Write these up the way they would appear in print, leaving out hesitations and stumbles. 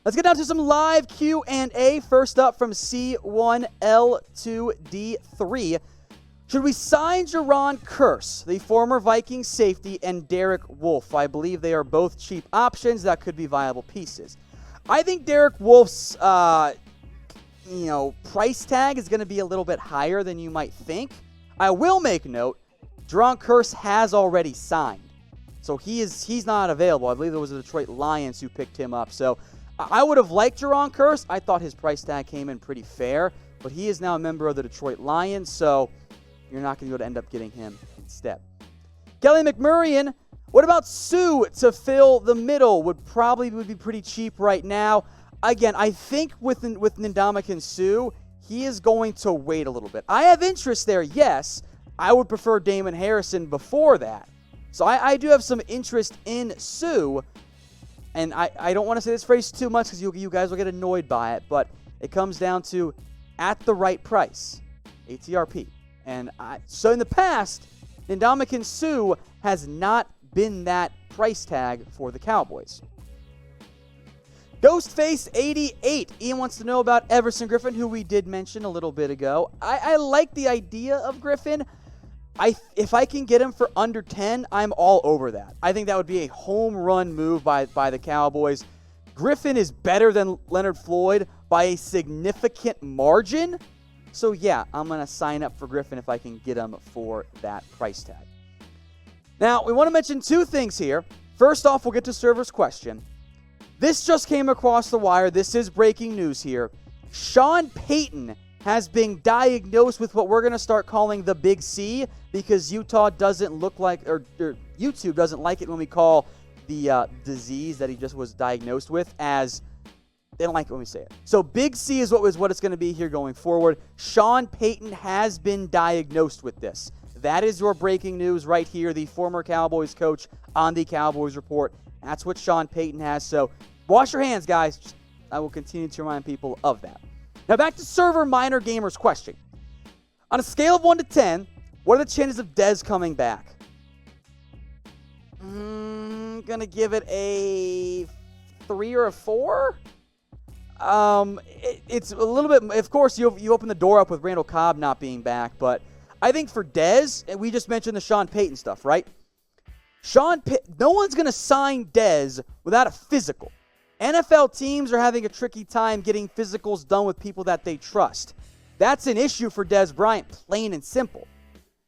Let's get down to some live Q&A. First up from C1L2D3. Should we sign Jaron Kearse, the former Vikings safety, and Derek Wolfe? I believe they are both cheap options that could be viable pieces. I think Derek Wolfe's price tag is going to be a little bit higher than you might think. I will make note, Jaron Kearse has already signed. So he's not available. I believe it was the Detroit Lions who picked him up. So I would have liked Jaron Kearse. I thought his price tag came in pretty fair. But he is now a member of the Detroit Lions, so you're not going to be able to end up getting him instead. Kelly McMurrian, what about Suh to fill the middle? Would be pretty cheap right now. Again, I think with Ndamukong Suh, he is going to wait a little bit. I have interest there, yes. I would prefer Damon Harrison before that. So I do have some interest in Suh. And I don't want to say this phrase too much because you guys will get annoyed by it. But it comes down to at the right price, ATRP. And so in the past, Ndamukong Suh has not been that price tag for the Cowboys. Ghostface88. Ian wants to know about Everson Griffen, who we did mention a little bit ago. I like the idea of Griffen. If I can get him for under 10, I'm all over that. I think that would be a home run move by the Cowboys. Griffen is better than Leonard Floyd by a significant margin. So, yeah, I'm going to sign up for Griffen if I can get him for that price tag. Now, we want to mention two things here. First off, we'll get to Server's question. This just came across the wire. This is breaking news here. Sean Payton has been diagnosed with what we're going to start calling the Big C because Utah doesn't look like, or YouTube doesn't like it when we call the disease that he just was diagnosed with as, they don't like it when we say it. So Big C is what it's going to be here going forward. Sean Payton has been diagnosed with this. That is your breaking news right here. The former Cowboys coach on the Cowboys Report. That's what Sean Payton has. So wash your hands, guys. I will continue to remind people of that. Now back to Server Minor Gamer's question. On a scale of 1 to 10, what are the chances of Dez coming back? Gonna give it a 3 or a 4. It's a little bit. Of course, you open the door up with Randall Cobb not being back, but I think for Dez, and we just mentioned the Sean Payton stuff, right? No one's gonna sign Dez without a physical. NFL teams are having a tricky time getting physicals done with people that they trust. That's an issue for Dez Bryant, plain and simple.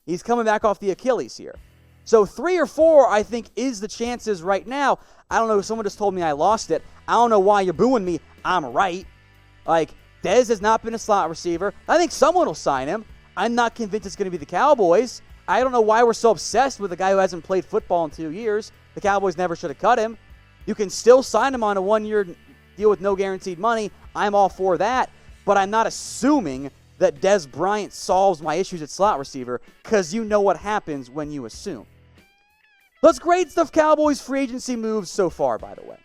He's coming back off the Achilles here. So 3 or 4, I think, is the chances right now. I don't know. Someone just told me I lost it. I don't know why you're booing me. I'm right. Like, Dez has not been a slot receiver. I think someone will sign him. I'm not convinced it's going to be the Cowboys. I don't know why we're so obsessed with a guy who hasn't played football in 2 years. The Cowboys never should have cut him. You can still sign him on a 1-year deal with no guaranteed money. I'm all for that. But I'm not assuming that Dez Bryant solves my issues at slot receiver because you know what happens when you assume. Let's grade stuff Cowboys free agency moves so far, by the way.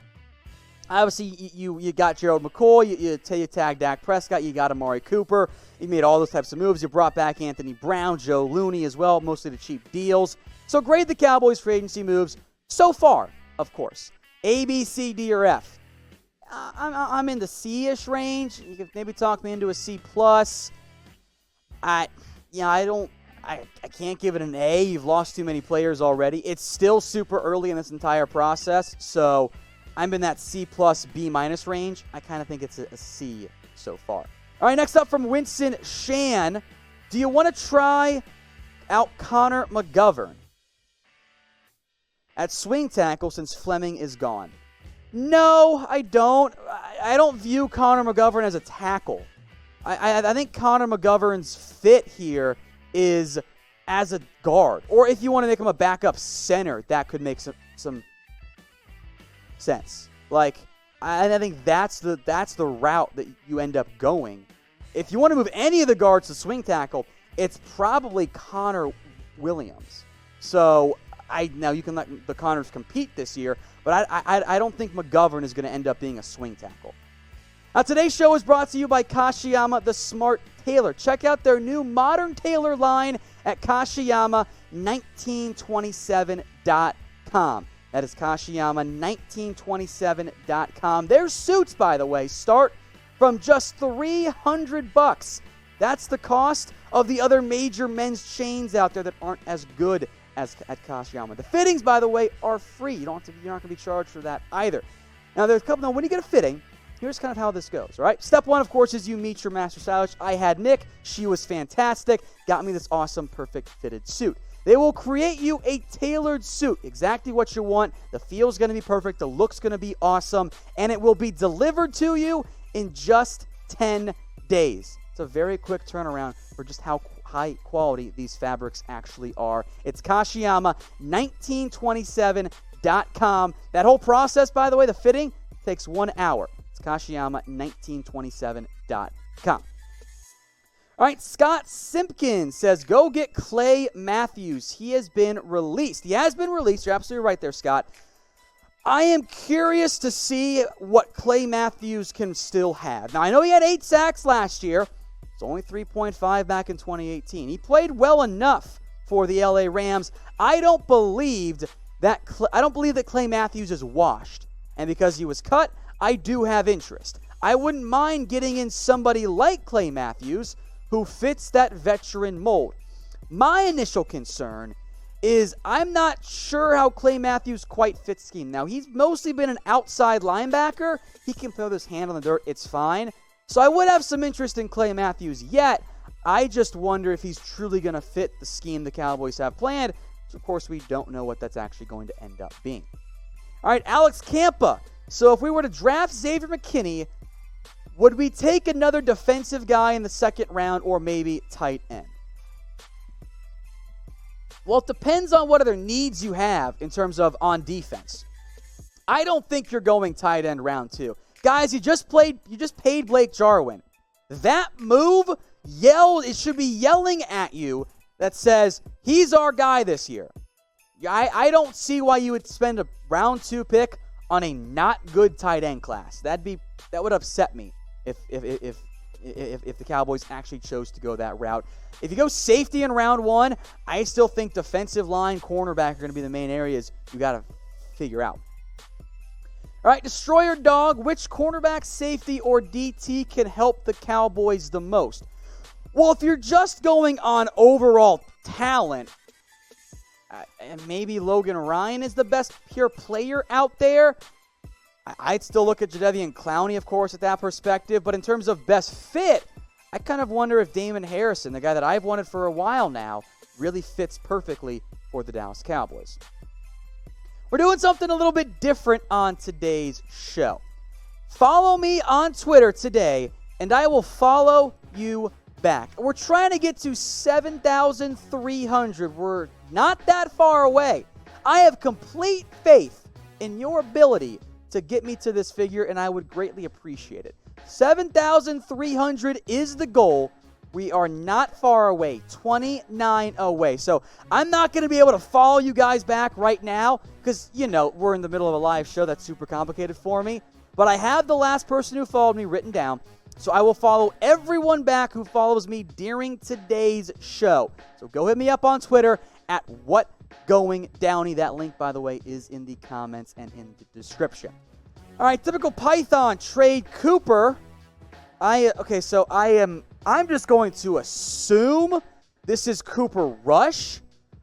Obviously, you got Gerald McCoy. You tagged Dak Prescott. You got Amari Cooper. You made all those types of moves. You brought back Anthony Brown, Joe Looney as well, mostly the cheap deals. So grade the Cowboys free agency moves so far, of course. A, B, C, D, or F. I'm in the C-ish range. You could maybe talk me into a C+. I can't give it an A. You've lost too many players already. It's still super early in this entire process, so I'm in that C+, B- range. I kind of think it's a C so far. All right, next up from Winston Shan. Do you want to try out Connor McGovern at swing tackle since Fleming is gone? No, I don't. I don't view Connor McGovern as a tackle. I think Connor McGovern's fit here is as a guard. Or if you want to make him a backup center, that could make some sense. Like, I think that's the route that you end up going. If you want to move any of the guards to swing tackle, it's probably Connor Williams. So now you can let the Connors compete this year, but I don't think McGovern is going to end up being a swing tackle. Now, today's show is brought to you by Kashiyama the Smart Tailor. Check out their new modern tailor line at Kashiyama1927.com. That is Kashiyama1927.com. Their suits, by the way, start from just $300. That's the cost of the other major men's chains out there that aren't as good as at Kashiyama. The fittings, by the way, are free. You're not going to be charged for that either. Now, there's a couple. Now, when you get a fitting, here's kind of how this goes, all right? Step one, of course, is you meet your master stylist. I had Nick. She was fantastic. Got me this awesome, perfect fitted suit. They will create you a tailored suit, exactly what you want. The feel's going to be perfect. The look's going to be awesome. And it will be delivered to you in just 10 days. It's a very quick turnaround for just how high quality these fabrics actually are. It's Kashiyama1927.com. That whole process, by the way, the fitting, takes 1 hour. It's Kashiyama1927.com. All right, Scott Simpkins says, go get Clay Matthews. He has been released. He has been released. You're absolutely right there, Scott. I am curious to see what Clay Matthews can still have. Now, I know he had 8 sacks last year. It's only 3.5 back in 2018. He played well enough for the LA Rams. I don't believe that Clay Matthews is washed. And because he was cut, I do have interest. I wouldn't mind getting in somebody like Clay Matthews who fits that veteran mold. My initial concern is I'm not sure how Clay Matthews quite fits scheme. Now, he's mostly been an outside linebacker. He can throw his hand on the dirt. It's fine. So I would have some interest in Clay Matthews yet. I just wonder if he's truly going to fit the scheme the Cowboys have planned. So, of course, we don't know what that's actually going to end up being. All right, Alex Campa. So if we were to draft Xavier McKinney, would we take another defensive guy in the second round or maybe tight end? Well, it depends on what other needs you have in terms of on defense. I don't think you're going tight end round 2. Guys, you just paid Blake Jarwin. That move, it should be yelling at you that says, he's our guy this year. I don't see why you would spend a round 2 pick on a not good tight end class. That would upset me if the Cowboys actually chose to go that route. If you go safety in round 1, I still think defensive line, cornerback are going to be the main areas you got to figure out. All right, Destroyer Dog, which cornerback, safety, or DT can help the Cowboys the most? Well, if you're just going on overall talent, and maybe Logan Ryan is the best pure player out there. I'd still look at Jadeveon Clowney, of course, at that perspective. But in terms of best fit, I kind of wonder if Damon Harrison, the guy that I've wanted for a while now, really fits perfectly for the Dallas Cowboys. We're doing something a little bit different on today's show. Follow me on Twitter today, and I will follow you back. We're trying to get to 7,300. We're not that far away. I have complete faith in your ability to get me to this figure, and I would greatly appreciate it. 7,300 is the goal. We are not far away, 29 away. So I'm not going to be able to follow you guys back right now because, we're in the middle of a live show. That's super complicated for me. But I have the last person who followed me written down. So I will follow everyone back who follows me during today's show. So go hit me up on Twitter at WhatGoingDowney. That link, by the way, is in the comments and in the description. All right, typical Python trade Cooper. I'm just going to assume this is Cooper Rush,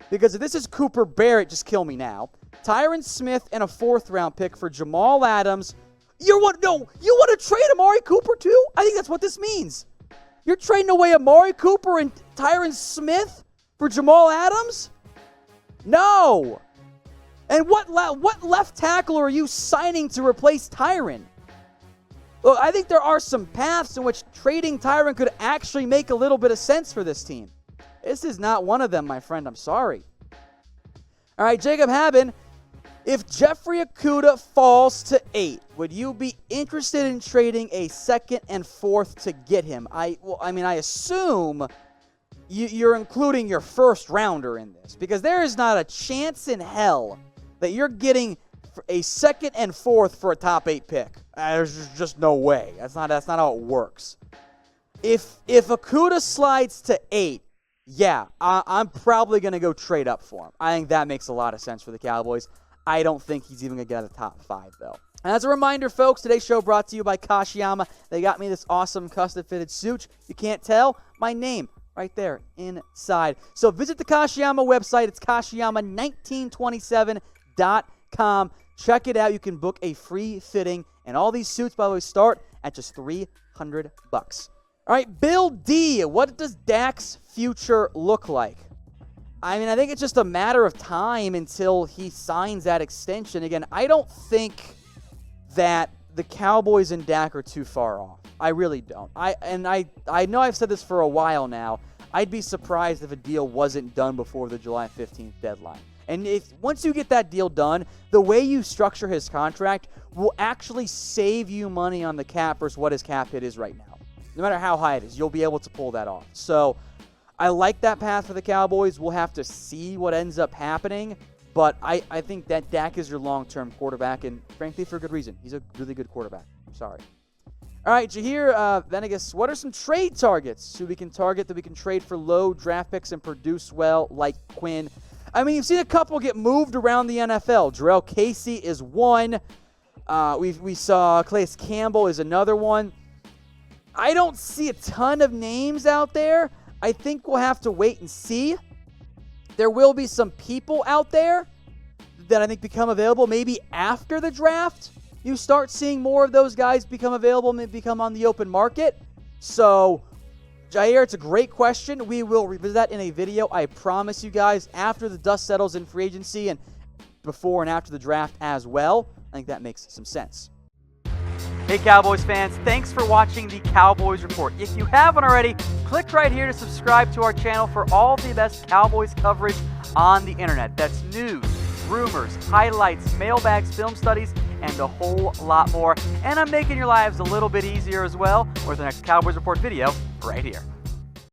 because if this is Cooper Barrett, just kill me now. Tyron Smith and a 4th-round pick for Jamal Adams. You want to trade Amari Cooper too? I think that's what this means. You're trading away Amari Cooper and Tyron Smith for Jamal Adams? No. And what left tackle are you signing to replace Tyron? Well, I think there are some paths in which trading Tyron could actually make a little bit of sense for this team. This is not one of them, my friend. I'm sorry. All right, Jacob Haben. If Jeffrey Okudah falls to 8, would you be interested in trading a 2nd and 4th to get him? I assume you're including your 1st rounder in this, because there is not a chance in hell that you're getting a 2nd and 4th for a top 8 pick. There's just no way. That's not how it works. If Okudah slides to 8, yeah, I'm probably going to go trade up for him. I think that makes a lot of sense for the Cowboys. I don't think he's even going to get out of the top 5, though. As a reminder, folks, today's show brought to you by Kashiyama. They got me this awesome custom-fitted suit. You can't tell? My name right there inside. So visit the Kashiyama website. It's Kashiyama1927.com. Check it out. You can book a free fitting. And all these suits, by the way, start at just $300. All right, Bill D. What does Dak's future look like? I mean, I think it's just a matter of time until he signs that extension. Again, I don't think that the Cowboys and Dak are too far off. I really don't. I know I've said this for a while now. I'd be surprised if a deal wasn't done before the July 15th deadline. And once you get that deal done, the way you structure his contract will actually save you money on the cap versus what his cap hit is right now. No matter how high it is, you'll be able to pull that off. So I like that path for the Cowboys. We'll have to see what ends up happening. But I think that Dak is your long-term quarterback, and frankly, for good reason. He's a really good quarterback. Sorry. All right, Jahir Venegas, what are some trade targets who we can target that we can trade for low draft picks and produce well, like Quinn? I mean, you've seen a couple get moved around the NFL. Jarrell Casey is one. We saw Calais Campbell is another one. I don't see a ton of names out there. I think we'll have to wait and see. There will be some people out there that I think become available maybe after the draft. You start seeing more of those guys become available and become on the open market. So, Jair, it's a great question. We will revisit that in a video, I promise you guys, after the dust settles in free agency and before and after the draft as well. I think that makes some sense. Hey Cowboys fans, thanks for watching the Cowboys Report. If you haven't already, click right here to subscribe to our channel for all the best Cowboys coverage on the internet. That's news, rumors, highlights, mailbags, film studies, and a whole lot more. And I'm making your lives a little bit easier as well with the next Cowboys Report video right here.